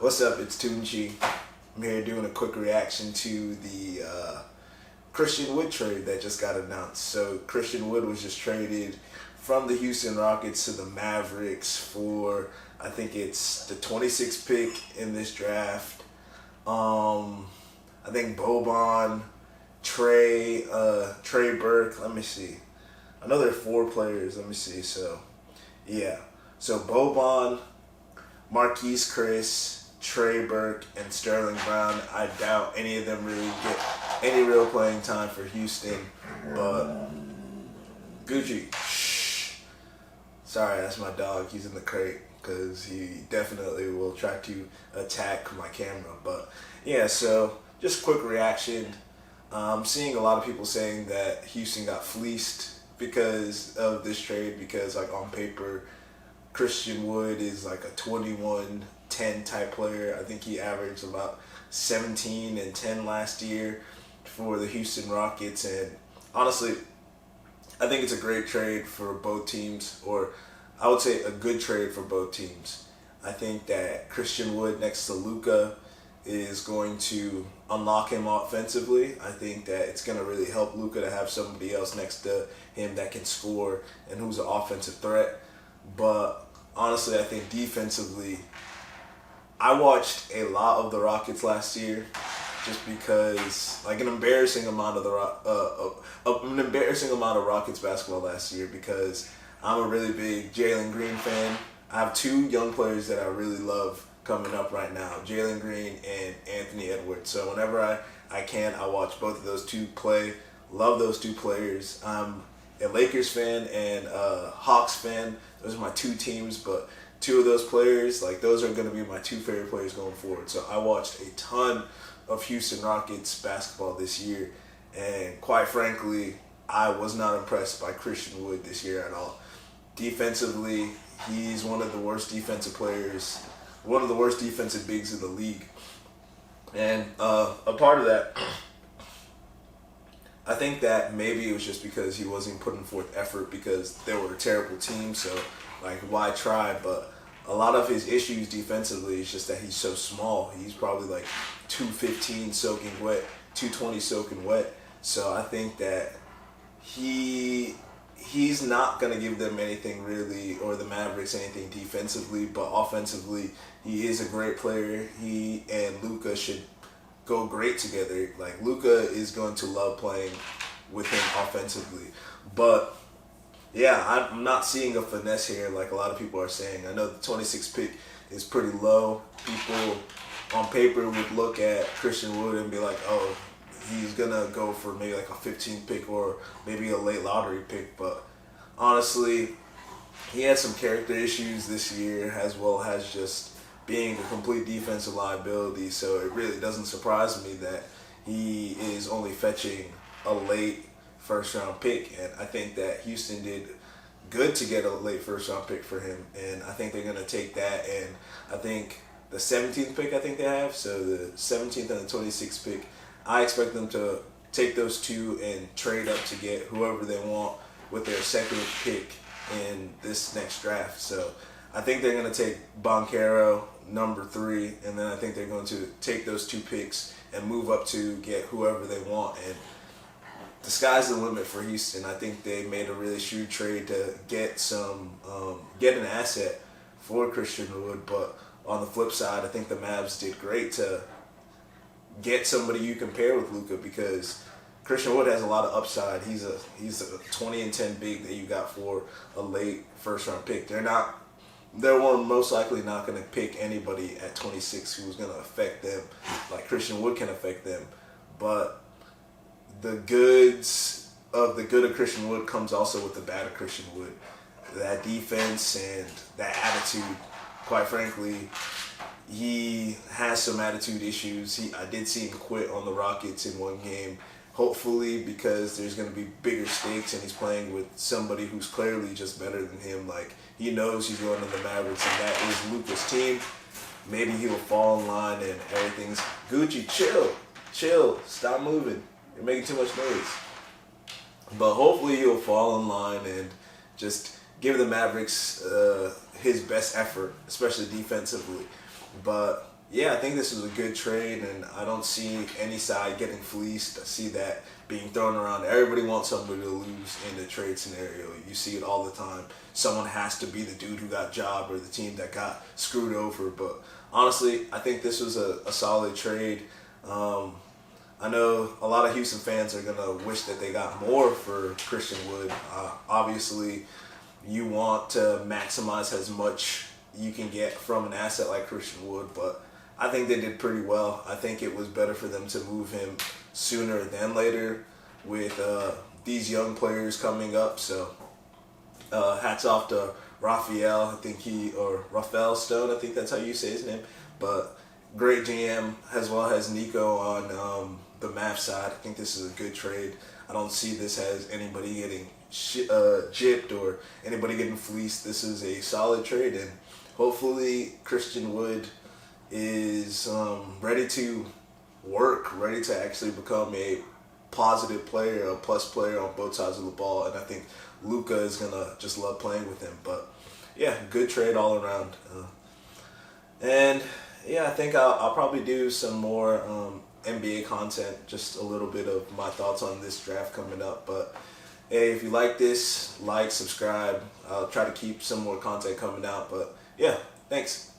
What's up? It's Tunchi. I'm here doing a quick reaction to the Christian Wood trade that just got announced. So Christian Wood was just traded from the Houston Rockets to the Mavericks for, I think it's the 26th pick in this draft. I think Boban, Trey Burke. Let me see. I know there are four players. Let me see. So yeah. So Boban, Marquise Chris, Trey Burke, and Sterling Brown. I doubt any of them really get any real playing time for Houston. But Gucci, shh. Sorry, that's my dog. He's in the crate because he definitely will try to attack my camera. But yeah, so just quick reaction. I'm seeing a lot of people saying that Houston got fleeced because of this trade because, like, on paper, Christian Wood is like a 21-10 type player. I think he averaged about 17 and 10 last year for the Houston Rockets. And honestly, I think it's a great trade for both teams, or I would say a good trade for both teams. I think that Christian Wood next to Luka is going to unlock him offensively. I think that it's going to really help Luka to have somebody else next to him that can score and who's an offensive threat. But honestly, I think defensively, I watched a lot of the Rockets last year, just because, like, an embarrassing amount of Rockets basketball last year, because I'm a really big Jalen Green fan. I have two young players that I really love coming up right now, Jalen Green and Anthony Edwards. So whenever I can, I watch both of those two play. Love those two players. I'm a Lakers fan and a Hawks fan. Those are my two teams, but two of those players, like, those are going to be my two favorite players going forward. So I watched a ton of Houston Rockets basketball this year, and quite frankly, I was not impressed by Christian Wood this year at all. Defensively, he's one of the worst defensive players, one of the worst defensive bigs in the league. And a part of that, I think that maybe it was just because he wasn't putting forth effort because they were a terrible team, so, like, why try? But a lot of his issues defensively is just that he's so small. He's probably like 215 soaking wet, 220 soaking wet. So I think that he's not going to give them anything really, or the Mavericks anything defensively, but offensively, he is a great player. He and Luka should go great together. Like, Luka is going to love playing with him offensively. But yeah, I'm not seeing a finesse here like a lot of people are saying. I know the 26th pick is pretty low. People on paper would look at Christian Wood and be like, oh, he's going to go for maybe like a 15th pick or maybe a late lottery pick. But honestly, he had some character issues this year, as well as just being a complete defensive liability. So it really doesn't surprise me that he is only fetching a late first round pick. And I think that Houston did good to get a late first round pick for him. And I think they're going to take that. And I think the 17th pick, I think they have. So the 17th and the 26th pick, I expect them to take those two and trade up to get whoever they want with their second pick in this next draft. So I think they're going to take Banchero, number 3, and then I think they're going to take those two picks and move up to get whoever they want. And the sky's the limit for Houston. I think they made a really shrewd trade to get an asset for Christian Wood. But on the flip side, I think the Mavs did great to get somebody you can pair with Luka, because Christian Wood has a lot of upside. He's a 20-10 big that you got for a late first round pick. They're most likely not going to pick anybody at 26 who's going to affect them like Christian Wood can affect them. But the good of Christian Wood comes also with the bad of Christian Wood. That defense and that attitude. Quite frankly, he has some attitude issues. I did see him quit on the Rockets in one game. Hopefully, because there's going to be bigger stakes and he's playing with somebody who's clearly just better than him. Like, he knows he's going to the Mavericks, and that is Luka's team. Maybe he will fall in line and everything's Gucci. Chill, stop moving. You're making too much noise. But hopefully he'll fall in line and just give the Mavericks his best effort, especially defensively. But Yeah, I think this is a good trade, and I don't see any side getting fleeced. I see that being thrown around. Everybody wants somebody to lose in the trade scenario. You see it all the time. Someone has to be the dude who got jobbed or the team that got screwed over. But honestly, I think this was a solid trade. Um, I know a lot of Houston fans are gonna wish that they got more for Christian Wood. Obviously, you want to maximize as much you can get from an asset like Christian Wood, but I think they did pretty well. I think it was better for them to move him sooner than later with these young players coming up. So hats off to Raphael. Or Raphael Stone, I think that's how you say his name. But great GM, as well as Nico on the Mavs side. I think this is a good trade. I don't see this as anybody getting gypped or anybody getting fleeced. This is a solid trade, and hopefully Christian Wood is ready to work, ready to actually become a positive player, a plus player on both sides of the ball. And I think Luka is gonna just love playing with him. But yeah, good trade all around. And yeah, I think I'll probably do some more NBA content, just a little bit of my thoughts on this draft coming up. But hey, if you like this, like, subscribe. I'll try to keep some more content coming out. But yeah, thanks.